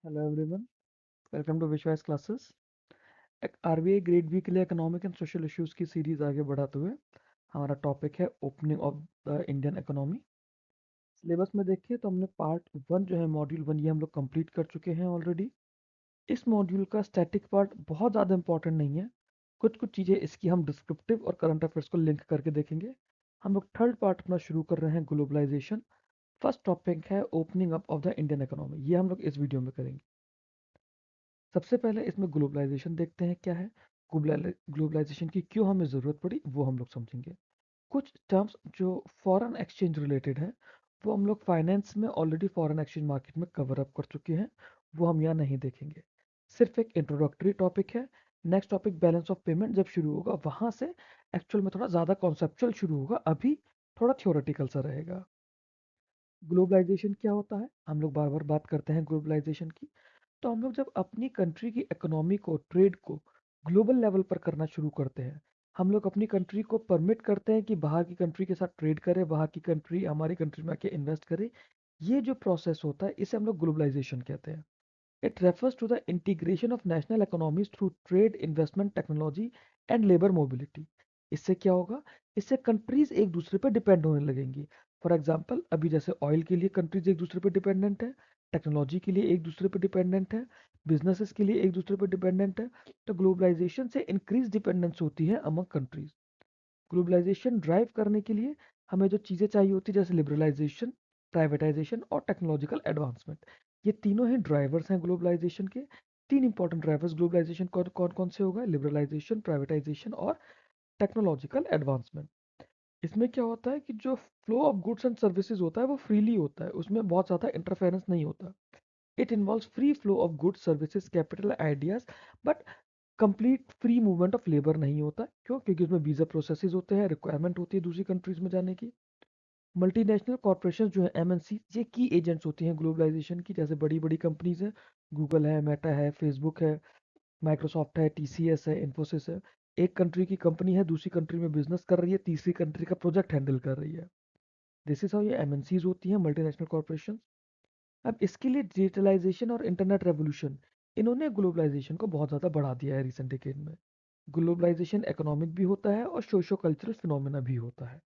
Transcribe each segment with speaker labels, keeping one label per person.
Speaker 1: Hello everyone, welcome to विश्वास classes. एक RBI grade B के लिए इकोनॉमिक एंड सोशल इश्यूज की सीरीज आगे बढ़ाते हुए हमारा टॉपिक है opening of the Indian economy. Syllabus में देखिए तो हमने पार्ट वन जो है मॉड्यूल वन ये हम लोग कंप्लीट कर चुके हैं ऑलरेडी। इस मॉड्यूल का स्टैटिक पार्ट बहुत ज़्यादा इंपॉर्टेंट नहीं है। कुछ कुछ चीज़ें इसकी हम डिस्क्रिप्टिव और करंट अफेयर्स को लिंक करके देखेंगे। हम लोग थर्ड पार्ट अपना शुरू कर रहे हैं ग्लोबलाइजेशन। फर्स्ट टॉपिक है opening up of the Indian economy, ये हम लोग इस वीडियो में करेंगे। सबसे पहले इसमें ग्लोबलाइजेशन देखते हैं क्या है। ग्लोबलाइजेशन की क्यों हमें ज़रूरत पड़ी वो हम लोग समझेंगे। कुछ टर्म्स जो फॉरेन एक्सचेंज रिलेटेड है वो हम लोग फाइनेंस में ऑलरेडी फॉरेन एक्सचेंज मार्केट में कवर अप कर चुके हैं, वो हम यहाँ नहीं देखेंगे। सिर्फ एक इंट्रोडक्टरी टॉपिक है। Next topic balance of payment जब शुरू होगा वहाँ से एक्चुअल में थोड़ा ज़्यादा कॉन्सेप्चुअल शुरू होगा, अभी थोड़ा थियोरेटिकल सा रहेगा। ग्लोबलाइजेशन क्या होता है, हम लोग बार बार बात करते हैं ग्लोबलाइजेशन की। तो हम लोग जब अपनी कंट्री की इकोनॉमी को, ट्रेड को ग्लोबल लेवल पर करना शुरू करते हैं, हम लोग अपनी कंट्री को परमिट करते हैं कि बाहर की कंट्री के साथ ट्रेड करे, बाहर की कंट्री हमारी कंट्री में आके इन्वेस्ट करे। ये जो प्रोसेस होता है इसे हम लोग ग्लोबलाइजेशन कहते हैं। It refers to the integration of national economies through trade, investment, technology and labour mobility. इससे क्या होगा, इससे कंट्रीज एक दूसरे पर डिपेंड होने लगेंगी। फॉर एग्जाम्पल अभी जैसे ऑयल के लिए कंट्रीज एक दूसरे पर डिपेंडेंट है, टेक्नोलॉजी के लिए एक दूसरे पर डिपेंडेंट है, बिजनेसेस के लिए एक दूसरे पर डिपेंडेंट है। तो ग्लोबलाइजेशन से इंक्रीज डिपेंडेंस होती है अमंग कंट्रीज। ग्लोबलाइजेशन ड्राइव करने के लिए हमें जो चीज़ें चाहिए होती है जैसे लिबरलाइजेशन, प्राइवेटाइजेशन और टेक्नोलॉजिकल एडवांसमेंट, ये तीनों ही ड्राइवर्स हैं ग्लोबलाइजेशन के। तीन इंपॉर्टेंट ड्राइवर्स ग्लोबलाइजेशन कौन कौन कौन से होगा, लिबरलाइजेशन, प्राइवेटाइजेशन और टेक्नोलॉजिकल एडवांसमेंट। इसमें क्या होता है कि जो flow of goods and services होता है वो फ्रीली होता है, उसमें बहुत ज़्यादा इंटरफेरेंस नहीं होता। It involves free flow of goods, services, capital, ideas, but complete free movement of labour नहीं होता। क्यों? क्योंकि उसमें वीज़ा प्रोसेसेस होते हैं, रिक्वायरमेंट होती है दूसरी कंट्रीज में जाने की। मल्टीनेशनल कॉर्पोरेशन जो है एमएनसी, ये की एजेंट्स होती हैं ग्लोबलाइजेशन की। जैसे बड़ी बड़ी कंपनीज हैं, गूगल है, मेटा है, फेसबुक है, माइक्रोसॉफ्ट है, टीसीएस है, इन्फोसिस है। एक कंट्री की कंपनी है, दूसरी कंट्री में बिजनेस कर रही है, तीसरी कंट्री का प्रोजेक्ट हैंडल कर रही है। दिस इज हाउ ये एमएनसीज होती हैं, मल्टीनेशनल कॉर्पोरेशन। अब इसके लिए डिजिटलाइजेशन और इंटरनेट रेवोल्यूशन, इन्होंने ग्लोबलाइजेशन को बहुत ज़्यादा बढ़ा दिया है रिसेंट डिकेड में। ग्लोबलाइजेशन इकोनॉमिक भी होता है और सोशो कल्चरल फिनोमेना भी होता है।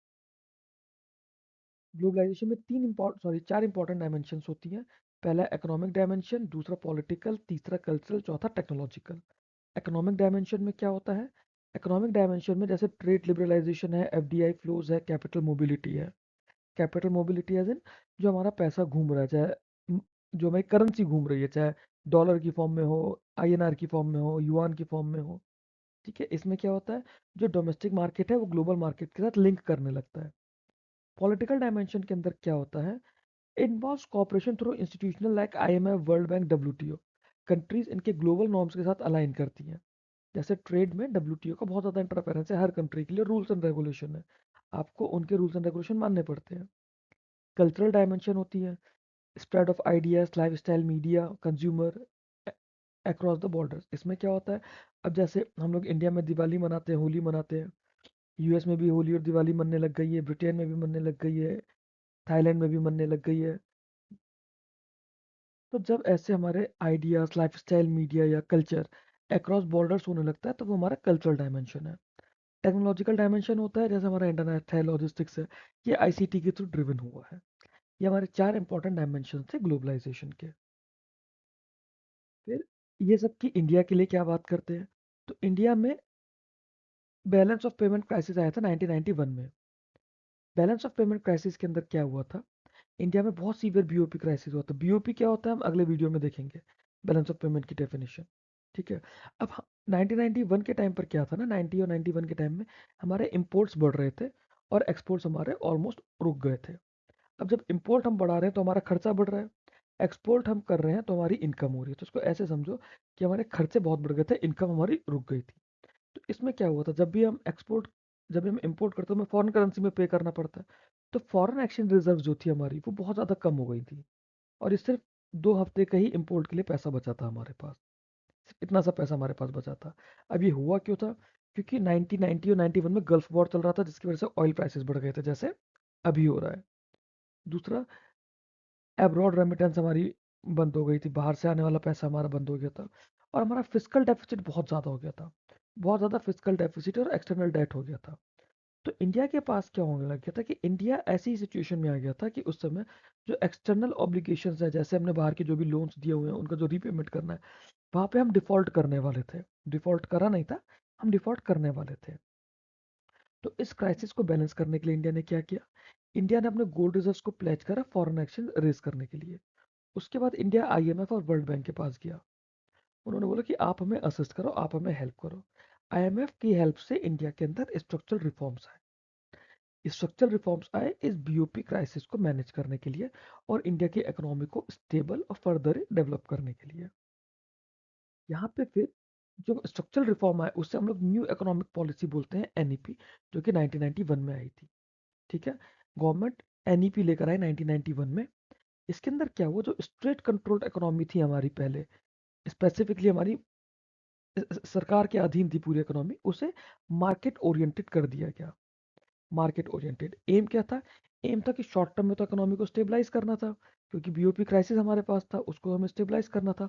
Speaker 1: ग्लोबलाइजेशन में चार इंपॉर्टेंट डायमेंशंस होती हैं। पहला इकोनॉमिक डायमेंशन, दूसरा पॉलिटिकल, तीसरा कल्चरल, चौथा टेक्नोलॉजिकल। इकोनॉमिक डायमेंशन में क्या होता है, इकोनॉमिक डायमेंशन में जैसे ट्रेड लिबरलाइजेशन है, एफडीआई फ्लोज है, कैपिटल मोबिलिटी है। कैपिटल मोबिलिटी एज इन जो हमारा पैसा घूम रहा है, चाहे जो हमारी करेंसी घूम रही है, चाहे डॉलर की फॉर्म में हो, आईएनआर की फॉर्म में हो, युआन की फॉर्म में हो। ठीक है, इसमें क्या होता है, जो डोमेस्टिक मार्केट है वो ग्लोबल मार्केट के साथ लिंक करने लगता है। पॉलिटिकल डायमेंशन के अंदर क्या होता है, involves cooperation through institutional like IMF, World Bank, WTO. Countries इनके ग्लोबल नॉर्म्स के साथ अलाइन करती हैं। जैसे ट्रेड में डब्ल्यूटीओ का बहुत ज़्यादा इंटरफेरेंस है, हर कंट्री के लिए रूल्स एंड रेगुलेशन है, आपको उनके रूल्स एंड रेगुलेशन मानने पड़ते हैं। कल्चरल डायमेंशन होती है, spread of ideas, lifestyle, media, consumer across the borders. इसमें क्या होता है, अब जैसे हम लोग इंडिया में दिवाली मनाते हैं, होली मनाते हैं, यूएस में भी होली और दिवाली मनने लग गई है, ब्रिटेन में भी मनने लग गई है, थाईलैंड में भी मनने लग गई है। तो जब ऐसे हमारे आइडियाज, लाइफस्टाइल, मीडिया या कल्चर अक्रॉस बॉर्डर्स होने लगता है तो वो हमारा कल्चरल डायमेंशन है। टेक्नोलॉजिकल डायमेंशन होता है, जैसे हमारा इंटरनेट है, लॉजिस्टिक्स है, ये आईसीटी के थ्रू ड्रिवन हुआ है। ये हमारे चार इंपॉर्टेंट डायमेंशन थे ग्लोबलाइजेशन के। फिर ये सब की इंडिया के लिए क्या बात करते हैं, तो इंडिया में बैलेंस ऑफ पेमेंट क्राइसिस आया था 1991 में। बैलेंस ऑफ पेमेंट क्राइसिस के अंदर क्या हुआ था, इंडिया में बहुत सीवियर बीओपी क्राइसिस हुआ था। बीओपी क्या होता है हम अगले वीडियो में देखेंगे, बैलेंस ऑफ पेमेंट की डेफिनेशन। ठीक है, अब 1991 के टाइम पर क्या था ना, 90 और 91 के टाइम में हमारे इंपोर्ट्स बढ़ रहे थे और एक्सपोर्ट्स हमारे ऑलमोस्ट रुक गए थे। अब जब इंपोर्ट हम बढ़ा रहे हैं तो हमारा खर्चा बढ़ रहा है, एक्सपोर्ट हम कर रहे हैं तो हमारी इनकम हो रही है। तो इसको ऐसे समझो कि हमारे खर्चे बहुत बढ़ गए थे, इनकम हमारी रुक गई थी। तो इसमें क्या हुआ था, जब भी हम इंपोर्ट करते हैं हमें फॉरेन करेंसी में पे करना पड़ता है। तो फॉरेन एक्सचेंज रिजर्व जो थी हमारी वो बहुत ज़्यादा कम हो गई थी, और ये सिर्फ 2 हफ्ते का ही इंपोर्ट के लिए पैसा बचा था हमारे पास। सिर्फ इतना सा पैसा हमारे पास बचा था। अब ये हुआ क्यों था, क्योंकि 1990 और 91 में गल्फ वॉर चल रहा था जिसकी वजह से ऑयल प्राइसेस बढ़ गए थे, जैसे अभी हो रहा है। दूसरा, एब्रॉड रेमिटेंस हमारी बंद हो गई थी, बाहर से आने वाला पैसा हमारा बंद हो गया था और हमारा फिस्कल डेफिसिट बहुत ज़्यादा हो गया था। बहुत ज़्यादा फिस्कल डेफिसिट और एक्सटर्नल डेट हो गया था। तो इंडिया के पास क्या होने लग गया था कि इंडिया ऐसी सिचुएशन में आ गया था कि उस समय जो एक्सटर्नल ऑब्लिगेशंस है, जैसे हमने बाहर के जो भी लोन्स दिए हुए हैं उनका जो रीपेमेंट करना है, वहाँ पे हम डिफ़ॉल्ट करने वाले थे। डिफ़ॉल्ट करा नहीं था, हम डिफ़ॉल्ट करने वाले थे। तो इस क्राइसिस को बैलेंस करने के लिए इंडिया ने क्या किया? इंडिया ने अपने गोल्ड रिजर्व्स को प्लेज करा फॉरेन एक्सचेंज रेज़ करने के लिए। उसके बाद इंडिया आईएमएफ और वर्ल्ड बैंक के पास गया। उन्होंने बोला कि आप हमें असिस्ट करो, आप हमें हेल्प करो। आईएमएफ की हेल्प से इंडिया के अंदर स्ट्रक्चरल रिफॉर्म्स आए। स्ट्रक्चरल रिफॉर्म्स आए इस बीओपी क्राइसिस को मैनेज करने के लिए और इंडिया की इकोनॉमी को स्टेबल और फर्दर डेवलप करने के लिए। यहाँ पे फिर जो स्ट्रक्चरल रिफॉर्म आए उससे हम लोग न्यू इकोनॉमिक पॉलिसी बोलते हैं एनईपी, जो कि 1991 में आई थी। ठीक है, गवर्नमेंट एनईपी लेकर आई 1991 में। इसके अंदर क्या हुआ, जो स्ट्रेट कंट्रोल्ड इकोनॉमी थी हमारी पहले, स्पेसिफिकली हमारी सरकार के अधीन थी पूरी इकोनॉमी, उसे मार्केट ओरिएंटेड कर दिया गया। मार्केट ओरिएंटेड एम क्या था? एम था कि शॉर्ट टर्म में तो इकोनॉमी को स्टेबलाइज करना था, क्योंकि बीओपी क्राइसिस हमारे पास था, उसको हमें स्टेबलाइज करना था।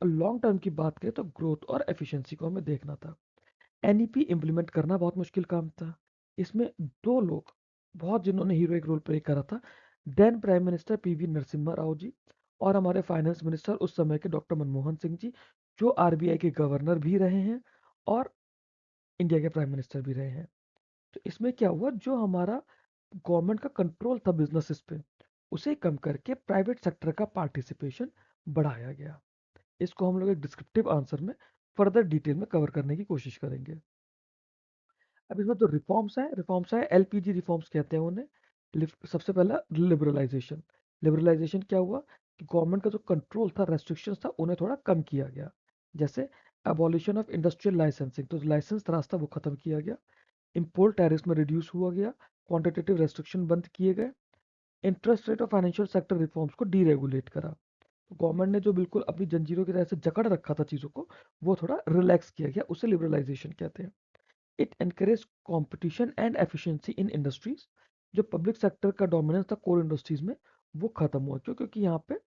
Speaker 1: और लॉन्ग टर्म की बात करें तो ग्रोथ और एफिशिएंसी को हमें देखना था। एनईपी इम्प्लीमेंट करना बहुत मुश्किल काम था। इसमें दो लोग बहुत जिन्होंने हीरोइक रोल प्ले करा था, then prime minister PV Narasimha Rao ji और हमारे फाइनेंस मिनिस्टर उस समय के डॉक्टर मनमोहन सिंह जी, जो आरबीआई के गवर्नर भी रहे हैं और इंडिया के प्राइम मिनिस्टर भी रहे हैं। तो इसमें क्या हुआ, जो हमारा गवर्नमेंट का कंट्रोल था बिजनेसेस पे, उसे कम करके प्राइवेट सेक्टर का पार्टिसिपेशन बढ़ाया गया। इसको हम लोग एक डिस्क्रिप्टिव आंसर में फर्दर डिटेल में कवर करने की कोशिश करेंगे। अब इसमें जो रिफॉर्म्स है एलपीजी रिफॉर्म्स कहते हैं उन्हें। सबसे पहला लिबरलाइजेशन। लिबरलाइजेशन क्या हुआ कि गवर्नमेंट का जो कंट्रोल था, रेस्ट्रिक्शंस था, उन्हें थोड़ा कम किया गया। जैसे अबॉलिशन ऑफ इंडस्ट्रियल लाइसेंसिंग, तो लाइसेंस रास्ता वो खत्म किया गया। इंपोर्ट टैरिफ में रिड्यूस हुआ गया। क्वांटिटेटिव रेस्ट्रिक्शन बंद किए गए। इंटरेस्ट रेट और फाइनेंशियल सेक्टर रिफॉर्म्स को डीरेगुलेट करा। तो गवर्नमेंट ने जो बिल्कुल अपनी जंजीरों की तरह से जकड़ रखा था चीज़ों को, वो थोड़ा रिलैक्स किया गया, उसे लिबरलाइजेशन कहते हैं। It encourage competition and efficiency in industries. जो पब्लिक सेक्टर का डोमिनेंस था कोर इंडस्ट्रीज में, वो खत्म हुआ। क्यों? क्योंकि यहाँ पे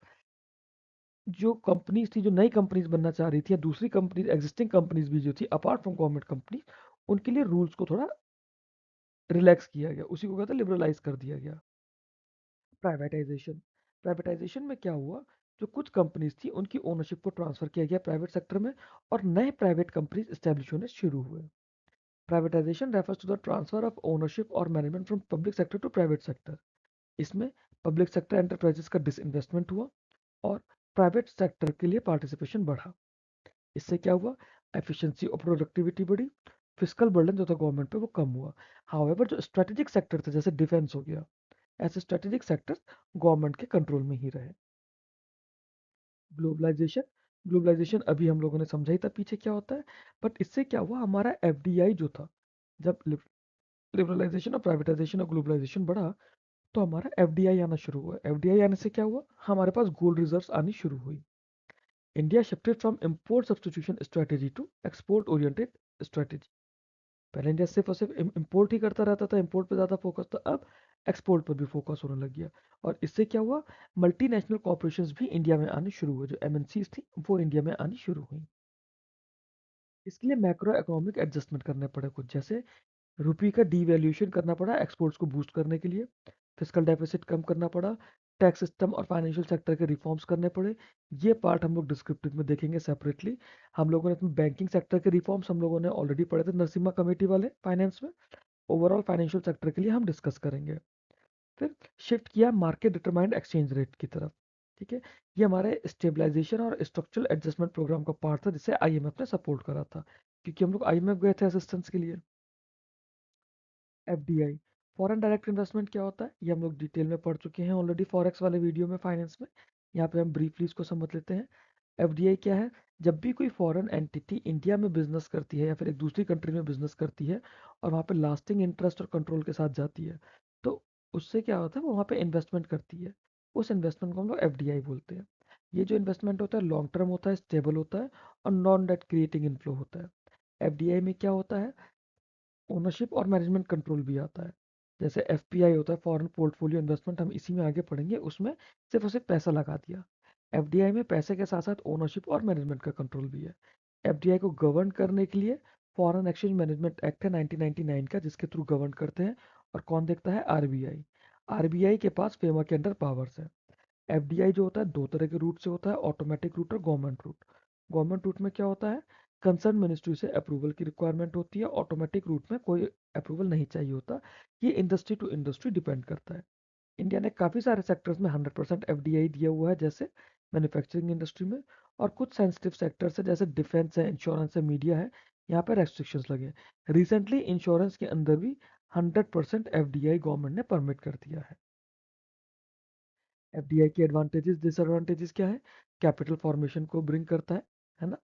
Speaker 1: जो कंपनीज थी, जो नई कंपनीज बनना चाह रही थी, या दूसरी कंपनीज, एग्जिस्टिंग कंपनीज भी जो थी अपार्ट फ्रॉम गवर्नमेंट कंपनी, उनके लिए रूल्स को थोड़ा रिलैक्स किया गया, उसी को कहते हैं लिबरलाइज कर दिया गया। प्राइवेटाइजेशन। प्राइवेटाइजेशन में क्या हुआ, जो कुछ कंपनीज थी उनकी ओनरशिप को ट्रांसफर किया गया प्राइवेट सेक्टर में और नए प्राइवेट कंपनीज स्टैब्लिश होने शुरू हुए। Privatization refers to the transfer of ownership or management from public sector to private sector. इसमें पब्लिक सेक्टर एंटरप्राइजेस का डिसइन्वेस्टमेंट हुआ और प्राइवेट सेक्टर के लिए पार्टिसिपेशन बढ़ा। इससे क्या हुआ, एफिशिएंसी और प्रोडक्टिविटी बढ़ी। फिस्कल बर्डन जो था गवर्नमेंट पे वो कम हुआ। हाउएवर जो स्ट्रेटेजिक सेक्टर थे, जैसे डिफेंस हो गया, ऐसे स्ट्रेटेजिक सेक्टर्स गवर्नमेंट के कंट्रोल में ही रहे। ग्लोबलाइजेशन। ग्लोबलाइजेशन अभी हम लोगों ने समझा ही था पीछे क्या होता है। बट इससे क्या हुआ, हमारा एफडीआई जो था, जब लिबरलाइजेशन और प्राइवेटाइजेशन और ग्लोबलाइजेशन बढ़ा, तो हमारा एफडीआई आना शुरू हुआ। एफडीआई आने से क्या हुआ, हमारे पास गोल्ड रिजर्व्स आनी शुरू हुई। India shifted from import substitution strategy to export oriented strategy. पहले इंडिया सिर्फ और सिर्फ इंपोर्ट ही करता रहता था, इंपोर्ट पे ज़्यादा फोकस था। अब एक्सपोर्ट पर भी फोकस होने लग गया। और इससे क्या हुआ, मल्टीनेशनल कॉर्पोरेशंस भी इंडिया में आनी शुरू हुई। जो एमएनसीज थी वो इंडिया में आनी शुरू हुई। इसके लिए मैक्रो इकोनॉमिक एडजस्टमेंट करने पड़े कुछ, जैसे रुपये का डीवैल्यूएशन करना पड़ा एक्सपोर्ट्स को बूस्ट करने के लिए। फिस्कल डेफिसिट कम करना पड़ा। टैक्स सिस्टम और फाइनेंशियल सेक्टर के रिफॉर्म्स करने पड़े। ये पार्ट हम लोग डिस्क्रिप्टिव में देखेंगे सेपरेटली। हम लोगों ने इसमें बैंकिंग सेक्टर के रिफॉर्म्स हम लोगों ने ऑलरेडी पढ़े थे नरसिम्हा कमेटी वाले फाइनेंस में। ओवरऑल फाइनेंशियल सेक्टर के लिए हम डिस्कस करेंगे। फिर शिफ्ट किया मार्केट डिटरमाइंड एक्सचेंज रेट की तरफ। ठीक है, ये हमारे स्टेबलाइजेशन और स्ट्रक्चरल एडजस्टमेंट प्रोग्राम का पार्ट था, जिसे आईएमएफ ने सपोर्ट करा था, क्योंकि हम लोग आईएमएफ गए थे असिस्टेंस के लिए। एफडीआई, फॉरेन डायरेक्ट इन्वेस्टमेंट क्या होता है, ये हम लोग डिटेल में पढ़ चुके हैं ऑलरेडी फॉरेक्स वाले वीडियो में, फाइनेंस में। यहाँ पे हम ब्रीफली इसको समझ लेते हैं। एफडीआई क्या है, जब भी कोई फॉरेन एंटिटी इंडिया में बिजनेस करती है या फिर एक दूसरी कंट्री में बिजनेस करती है और वहाँ पे लास्टिंग इंटरेस्ट और कंट्रोल के साथ जाती है, तो उससे क्या होता है, वो वहाँ पे इन्वेस्टमेंट करती है। उस इन्वेस्टमेंट को हम लोग एफडीआई बोलते हैं। ये जो इन्वेस्टमेंट होता है लॉन्ग टर्म होता है, स्टेबल होता है और नॉन डेट क्रिएटिंग इनफ्लो होता है। एफडीआई में क्या होता है, ओनरशिप और मैनेजमेंट कंट्रोल भी आता है। जैसे एफपीआई होता है, फॉरेन पोर्टफोलियो इन्वेस्टमेंट, हम इसी में आगे पढ़ेंगे। उसमें सिर्फ और सिर्फ पैसा लगा दिया। एफडीआई में पैसे के साथ साथ ओनरशिप और मैनेजमेंट का कंट्रोल भी है। एफडीआई को गवर्न करने के लिए फॉरेन एक्सचेंज मैनेजमेंट एक्ट है 1999 का, जिसके थ्रू गवर्न करते हैं। और कौन देखता है? आरबीआई। आरबीआई के पास फेमा के अंडर पावर्स है। एफडीआई जो होता है दो तरह के रूट से होता है, ऑटोमेटिक रूट और गवर्नमेंट रूट। गवर्नमेंट रूट में क्या होता है? कंसर्न मिनिस्ट्री से अप्रूवल की रिक्वायरमेंट होती है। ऑटोमेटिक रूट में कोई अप्रूवल नहीं चाहिए होता। ये इंडस्ट्री टू इंडस्ट्री डिपेंड करता है। इंडिया ने काफ़ी सारे सेक्टर्स में 100% एफडीआई दिया हुआ है, जैसे मैन्युफैक्चरिंग इंडस्ट्री में। और कुछ सेंसिटिव सेक्टर्स है जैसे डिफेंस है, इंश्योरेंस है, मीडिया है, यहाँ पर रेस्ट्रिक्शंस लगे। रिसेंटली इंश्योरेंस के अंदर भी 100% एफडीआई गवर्नमेंट ने परमिट कर दिया है। एफडीआई की एडवांटेजेस डिसएडवांटेजेस क्या है? कैपिटल फॉर्मेशन को ब्रिंग करता है ना।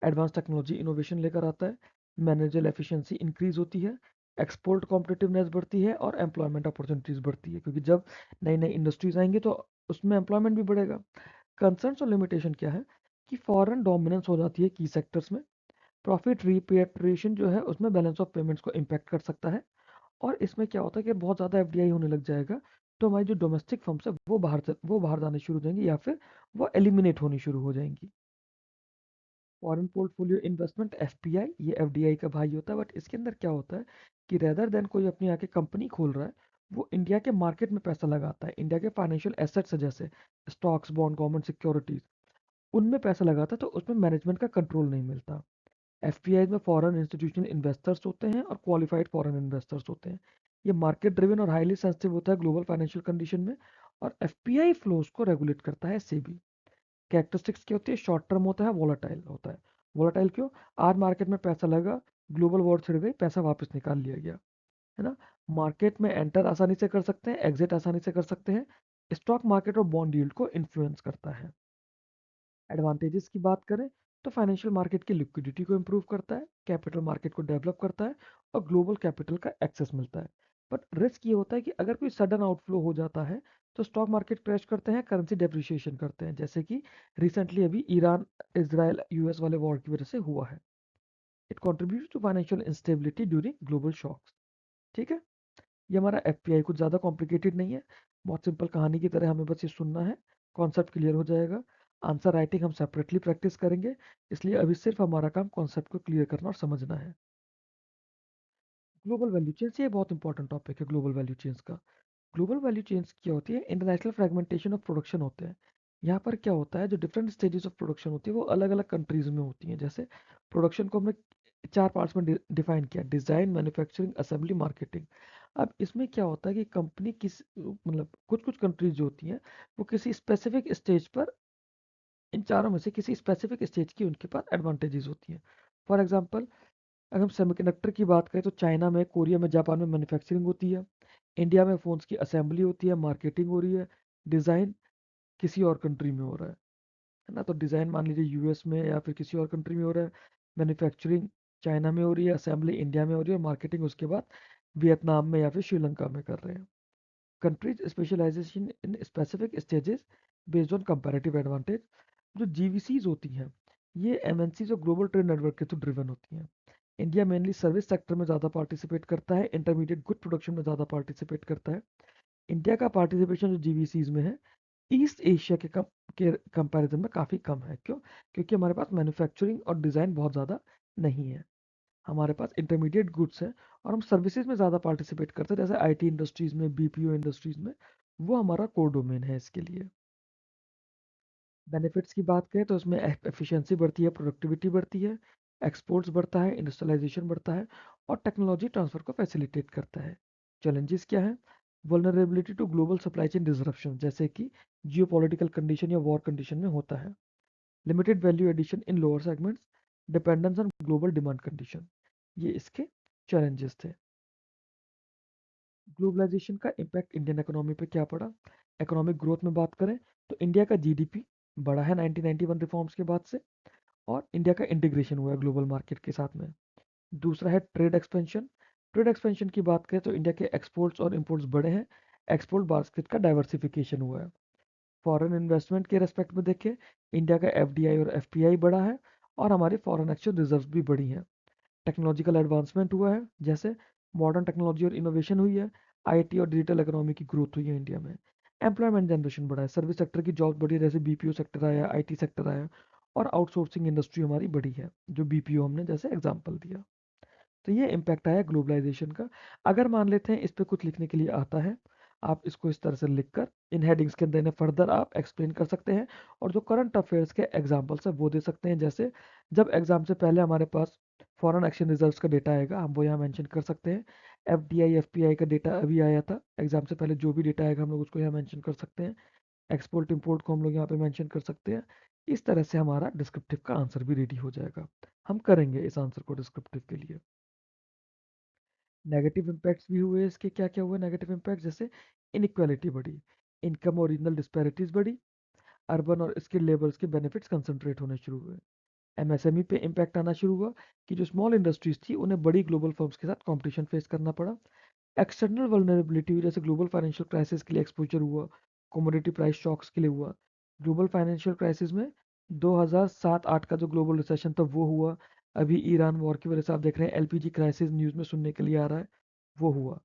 Speaker 1: एडवांस टेक्नोलॉजी इनोवेशन लेकर आता है। मैनेजर एफिशिएंसी इंक्रीज होती है। एक्सपोर्ट कॉम्पिटिटिवनेस बढ़ती है और एम्प्लॉयमेंट अपॉर्चुनिटीज बढ़ती है, क्योंकि जब नई नई इंडस्ट्रीज आएंगी तो उसमें एम्प्लॉयमेंट भी बढ़ेगा। कंसर्न्स और लिमिटेशन क्या है? कि फॉरेन डोमिनेंस हो जाती है की सेक्टर्स में। प्रॉफिट रिपेट्रिएशन जो है उसमें बैलेंस ऑफ पेमेंट्स को इम्पैक्ट कर सकता है। और इसमें क्या होता है कि बहुत ज़्यादा एफडीआई होने लग जाएगा तो हमारी जो डोमेस्टिक फर्म्स है वो बाहर जाने शुरू हो जाएंगी, या फिर वो एलिमिनेट होनी शुरू हो जाएंगी। फॉरेन पोर्टफोलियो इन्वेस्टमेंट एफपीआई, ये एफडीआई का भाई होता है। बट इसके अंदर क्या होता है कि रेदर देन कोई अपनी आके कंपनी खोल रहा है, वो इंडिया के मार्केट में पैसा लगाता है। इंडिया के फाइनेंशियल एसेट्स है जैसे स्टॉक्स, बॉन्ड, गवर्नमेंट सिक्योरिटीज, उनमें पैसा लगाता है, तो उसमें मैनेजमेंट का कंट्रोल नहीं मिलता। एफपीआई में फॉरेन इंस्टीट्यूशनल इन्वेस्टर्स होते हैं और क्वालिफाइड फॉरेन इन्वेस्टर्स होते हैं। ये मार्केट ड्रिवन और हाईली सेंसिटिव होता है ग्लोबल फाइनेंशियल कंडीशन में। और एफपीआई फ्लोज को रेगुलेट करता है सेबी। कैरेक्टरिस्टिक्स क्या होती है? शॉर्ट टर्म होता है, वोलाटाइल होता है। वोलाटाइल क्यों? आज मार्केट में पैसा लगा, ग्लोबल वॉर छिड़ गई, पैसा वापस निकाल लिया गया, है ना। मार्केट में एंटर आसानी से कर सकते हैं, एग्जिट आसानी से कर सकते हैं। स्टॉक मार्केट और बॉन्ड यील्ड को इन्फ्लुएंस करता है। एडवांटेजेस की बात करें तो फाइनेंशियल मार्केट की लिक्विडिटी को इम्प्रूव करता है, कैपिटल मार्केट को डेवलप करता है और ग्लोबल कैपिटल का एक्सेस मिलता है। बट रिस्क ये होता है कि अगर कोई सडन आउटफ्लो हो जाता है तो स्टॉक मार्केट क्रैश करते हैं, करेंसी डेप्रिशिएशन करते हैं, जैसे कि रिसेंटली अभी ईरान इजराइल यूएस वाले वॉर की वजह से हुआ है। It contribute to financial instability during global shocks. ठीक है। ये हमारा एफपीआई कुछ ज़्यादा कॉम्प्लिकेटेड नहीं है, बहुत सिंपल कहानी की तरह हमें बस ये सुनना है, कॉन्सेप्ट क्लियर हो जाएगा। आंसर राइटिंग हम सेपरेटली प्रैक्टिस करेंगे, इसलिए अभी सिर्फ हमारा काम कॉन्सेप्ट को क्लियर करना और समझना है। ग्लोबल वैल्यू चेन्स, ये बहुत इंपॉर्टेंट टॉपिक है ग्लोबल वैल्यू चेन्स का। ग्लोबल वैल्यू चेन्स क्या होती है? इंटरनेशनल फ्रेगमेंटेशन ऑफ प्रोडक्शन होते हैं। यहाँ पर क्या होता है, जो डिफरेंट स्टेजेस ऑफ प्रोडक्शन होती है वो अलग अलग कंट्रीज में होती हैं। जैसे प्रोडक्शन को हमने चार पार्ट्स में डिफाइन किया: डिजाइन, मैन्युफैक्चरिंग, असेंबली, मार्केटिंग। अब इसमें क्या होता है कि कंपनी किस मतलब कुछ कुछ कंट्रीज जो होती हैं वो किसी स्पेसिफिक स्टेज पर, इन चारों में से किसी स्पेसिफिक स्टेज की उनके पास एडवांटेजेस होती हैं। फॉर एग्जांपल, अगर हम सेमीकंडक्टर की बात करें तो चाइना में, कोरिया में, जापान में मैन्युफैक्चरिंग होती है। इंडिया में फोन्स की असेंबली होती है, मार्केटिंग हो रही है। डिज़ाइन किसी और कंट्री में हो रहा है ना। तो डिज़ाइन मान लीजिए यूएस में या फिर किसी और कंट्री में हो रहा है। मैन्युफैक्चरिंग चाइना में हो रही है, असेंबली इंडिया में हो रही है और मार्केटिंग उसके बाद वियतनाम में या फिर श्रीलंका में कर रहे हैं। Countries specialization in specific stages based on comparative advantage. जो जीवीसीज होती हैं ये एमएनसी जो ग्लोबल ट्रेड नेटवर्क के थ्रू ड्रिवन होती हैं। इंडिया मेनली सर्विस सेक्टर में ज़्यादा पार्टिसिपेट करता है, इंटरमीडिएट गुड प्रोडक्शन में ज़्यादा पार्टिसिपेट करता है। इंडिया का पार्टिसिपेशन जो जीवीसीज में है ईस्ट एशिया के कंपैरिजन में काफ़ी कम है। क्यों? क्योंकि हमारे पास मैन्युफैक्चरिंग और डिज़ाइन बहुत ज़्यादा नहीं है। हमारे पास इंटरमीडिएट गुड्स हैं और हम सर्विसेज में ज़्यादा पार्टिसिपेट करते हैं, जैसे आईटी इंडस्ट्रीज़ में, बीपीओ इंडस्ट्रीज़ में। वो हमारा कोर डोमेन है इसके लिए। बेनिफिट्स की बात करें तो इसमें एफिशिएंसी बढ़ती है, प्रोडक्टिविटी बढ़ती है, एक्सपोर्ट्स बढ़ता है, इंडस्ट्रियलाइजेशन बढ़ता है और टेक्नोलॉजी ट्रांसफर को फैसिलिटेट करता है। चैलेंजेस क्या है? Vulnerability to global supply chain disruption, जैसे कि जियोपॉलिटिकल कंडीशन या वॉर कंडीशन में होता है। Limited value addition in lower segments, dependence on global demand condition, ये इसके चैलेंजेस थे। ग्लोबलाइजेशन का इम्पैक्ट इंडियन इकोनॉमी पे क्या पड़ा? इकोनॉमिक ग्रोथ में बात करें तो इंडिया का जीडीपी बढ़ा है 1991 रिफॉर्म्स के बाद से, और इंडिया का इंटीग्रेशन हुआ है ग्लोबल मार्केट के साथ में। दूसरा है ट्रेड एक्सपेंशन। ट्रेड एक्सपेंशन की बात करें तो इंडिया के एक्सपोर्ट्स और इंपोर्ट्स बढ़े हैं, एक्सपोर्ट बास्केट का डाइवर्सिफिकेशन हुआ है। फॉरेन इन्वेस्टमेंट के रेस्पेक्ट में देखें, इंडिया का एफडीआई और एफपीआई बढ़ा है और हमारी फॉरेन एक्सचेंज रिजर्व भी बढ़ी हैं। टेक्नोलॉजिकल एडवांसमेंट हुआ है, जैसे मॉडर्न टेक्नोलॉजी और इनोवेशन हुई है। आईटी और डिजिटल इकोनॉमी की ग्रोथ हुई है इंडिया में। एम्प्लॉयमेंट जनरेशन बढ़ा है, सर्विस सेक्टर की जॉब बढ़ी है, जैसे बीपीओ सेक्टर आया, आईटी सेक्टर आया, और आउटसोर्सिंग इंडस्ट्री हमारी बढ़ी है, जो बीपीओ हमने जैसे एग्जांपल दिया। तो ये इम्पैक्ट आया ग्लोबलाइजेशन का। अगर मान लेते हैं इस पे कुछ लिखने के लिए आता है, आप इसको इस तरह से लिखकर इन हेडिंग्स के अंदर इन्हें फर्दर आप एक्सप्लेन कर सकते हैं, और जो करंट अफेयर्स के एग्जाम्पल्स है वो दे सकते हैं। जैसे जब एग्जाम से पहले हमारे पास फॉरेन एक्सचेंज रिजर्व्स का डेटा आएगा, हम वो यहाँ मेंशन कर सकते हैं। एफडीआई एफपीआई का डेटा अभी आया था, एग्जाम से पहले जो भी डेटा आएगा हम लोग उसको यहाँ मेंशन कर सकते हैं। एक्सपोर्ट इंपोर्ट को हम लोग यहाँ पे मेंशन कर सकते हैं। इस तरह से हमारा डिस्क्रिप्टिव का आंसर भी रेडी हो जाएगा। हम करेंगे इस आंसर को डिस्क्रिप्टिव के लिए। नेगेटिव इम्पैक्ट्स भी हुए इसके। क्या क्या हुए नेगेटिव इम्पैक्ट? जैसे इनइक्वालिटी बढ़ी, इनकम और रीजनल डिस्पैरिटीज बढ़ी, अर्बन और स्किल्ड लेबर्स के बेनिफिट्स कंसंट्रेट होने शुरू हुए, एमएसएमई पे इम्पैक्ट आना शुरू हुआ कि जो स्मॉल इंडस्ट्रीज थी उन्हें बड़ी ग्लोबल फर्म्स के साथ कंपटीशन फेस करना पड़ा। एक्सटर्नल वल्नरेबिलिटी हुई, जैसे ग्लोबल फाइनेंशियल क्राइसिस के लिए एक्सपोजर हुआ, कमोडिटी प्राइस शॉक्स के लिए हुआ। ग्लोबल फाइनेंशियल क्राइसिस में 2007-8 का जो ग्लोबल रिसेशन था वो हुआ। अभी ईरान वॉर की वजह से आप देख रहे हैं एलपीजी क्राइसिस न्यूज़ में सुनने के लिए आ रहा है, वो हुआ।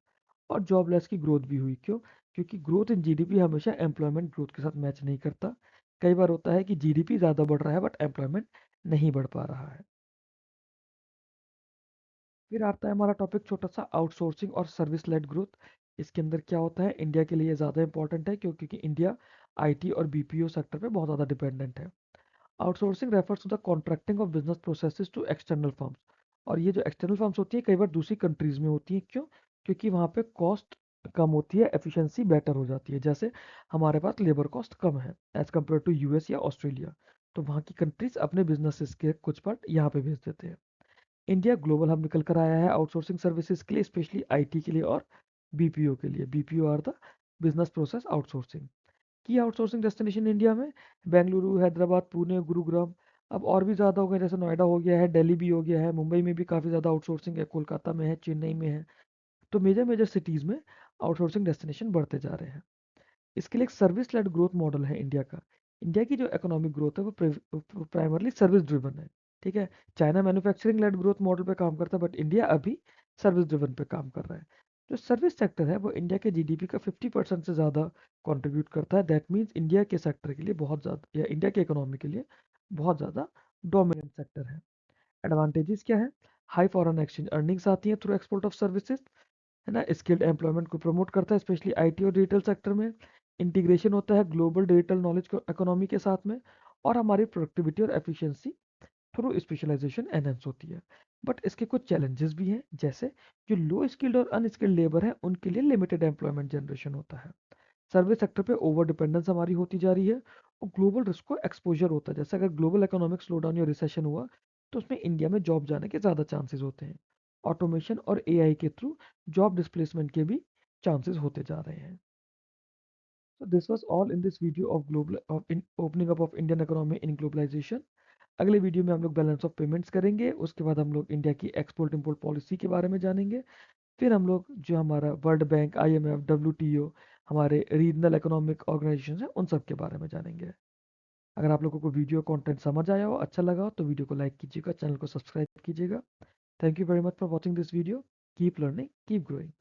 Speaker 1: और जॉबलेस की ग्रोथ भी हुई। क्यों? क्योंकि ग्रोथ इन जीडीपी हमेशा एम्प्लॉयमेंट ग्रोथ के साथ मैच नहीं करता। कई बार होता है कि जीडीपी ज़्यादा बढ़ रहा है बट एम्प्लॉयमेंट नहीं बढ़ पा रहा है। फिर आता है हमारा टॉपिक छोटा सा, आउटसोर्सिंग और सर्विस लेड ग्रोथ। इसके अंदर क्या होता है, इंडिया के लिए ज़्यादा इंपॉर्टेंट है क्योंकि इंडिया आईटी और बीपीओ सेक्टर पे बहुत ज़्यादा डिपेंडेंट है। Outsourcing refers to the contracting of business processes to external firms. और ये जो एक्सटर्नल फर्म्स होती है कई बार दूसरी कंट्रीज में होती हैं। क्यों? क्योंकि वहाँ पे कॉस्ट कम होती है, एफिशिएंसी बेटर हो जाती है। जैसे हमारे पास लेबर कॉस्ट कम है एज कम्पेयर टू यूएस या ऑस्ट्रेलिया, तो वहाँ की कंट्रीज अपने बिजनेसेस के कुछ पार्ट यहाँ पे भेज देते हैं। इंडिया ग्लोबल हब निकल कर आया है आउटसोर्सिंग सर्विसेज के लिए, स्पेशली आईटी के लिए और बीपीओ के लिए। BPO are the business process outsourcing की आउटसोर्सिंग डेस्टिनेशन इंडिया में बेंगलुरु, हैदराबाद, पुणे, गुरुग्राम, अब और भी ज़्यादा हो गए, जैसे नोएडा हो गया है, दिल्ली भी हो गया है, मुंबई में भी काफ़ी ज़्यादा आउटसोर्सिंग है, कोलकाता में है, चेन्नई में है। तो मेजर मेजर सिटीज़ में आउटसोर्सिंग डेस्टिनेशन बढ़ते जा रहे हैं। इसके लिए एक सर्विस लेड ग्रोथ मॉडल है इंडिया का। इंडिया की जो इकोनॉमिक ग्रोथ है वो प्राइमरली सर्विस ड्रिवन है। ठीक है, China manufacturing led growth model पे काम करता है बट इंडिया अभी सर्विस ड्रिवन पे काम कर रहा है। जो सर्विस सेक्टर है वो इंडिया के जीडीपी का 50% से ज़्यादा कंट्रीब्यूट करता है। दैट मीन्स इंडिया के सेक्टर के लिए बहुत ज़्यादा, या इंडिया के इकोनॉमी के लिए बहुत ज़्यादा डोमिनेंट सेक्टर है। एडवांटेजेस क्या है? हाई फॉरेन एक्सचेंज अर्निंग्स आती है थ्रू एक्सपोर्ट ऑफ सर्विसेज, है ना। स्किल्ड एम्प्लॉयमेंट को प्रमोट करता है स्पेशली आईटी और डिजिटल सेक्टर में। इंटीग्रेशन होता है ग्लोबल डिजिटल नॉलेज इकोनॉमी के साथ में। और हमारी प्रोडक्टिविटी और एफिशिएंसी थ्रू स्पेशलाइजेशन एनहेंस होती है। बट इसके कुछ चैलेंजेस भी हैं, जैसे जो लो स्किल्ड और अनस्किल्ड लेबर है उनके लिए लिमिटेड एम्प्लॉयमेंट जनरेशन होता है। सर्विस सेक्टर पे ओवर डिपेंडेंस हमारी होती जा रही है, और ग्लोबल रिस्क को एक्सपोजर होता है। जैसे अगर ग्लोबल इकोनॉमिक स्लोडाउन या रिसेशन हुआ तो उसमें इंडिया में जॉब जाने के ज़्यादा चांसेस होते हैं। ऑटोमेशन और एआई के थ्रू जॉब डिस्प्लेसमेंट के भी चांसेस होते जा रहे हैं। So this was all in this video of global of in opening up of Indian economy in globalization. अगले वीडियो में हम लोग बैलेंस ऑफ पेमेंट्स करेंगे, उसके बाद हम लोग इंडिया की एक्सपोर्ट इंपोर्ट पॉलिसी के बारे में जानेंगे। फिर हम लोग जो हमारा वर्ल्ड बैंक, आईएमएफ, डब्ल्यूटीओ, हमारे रीजनल इकोनॉमिक ऑर्गेनाइजेशन है उन सब के बारे में जानेंगे। अगर आप लोगों को वीडियो कंटेंट समझ आया हो, अच्छा लगा हो, तो वीडियो को लाइक कीजिएगा, चैनल को सब्सक्राइब कीजिएगा। Thank you very much for watching this video. Keep learning, keep growing.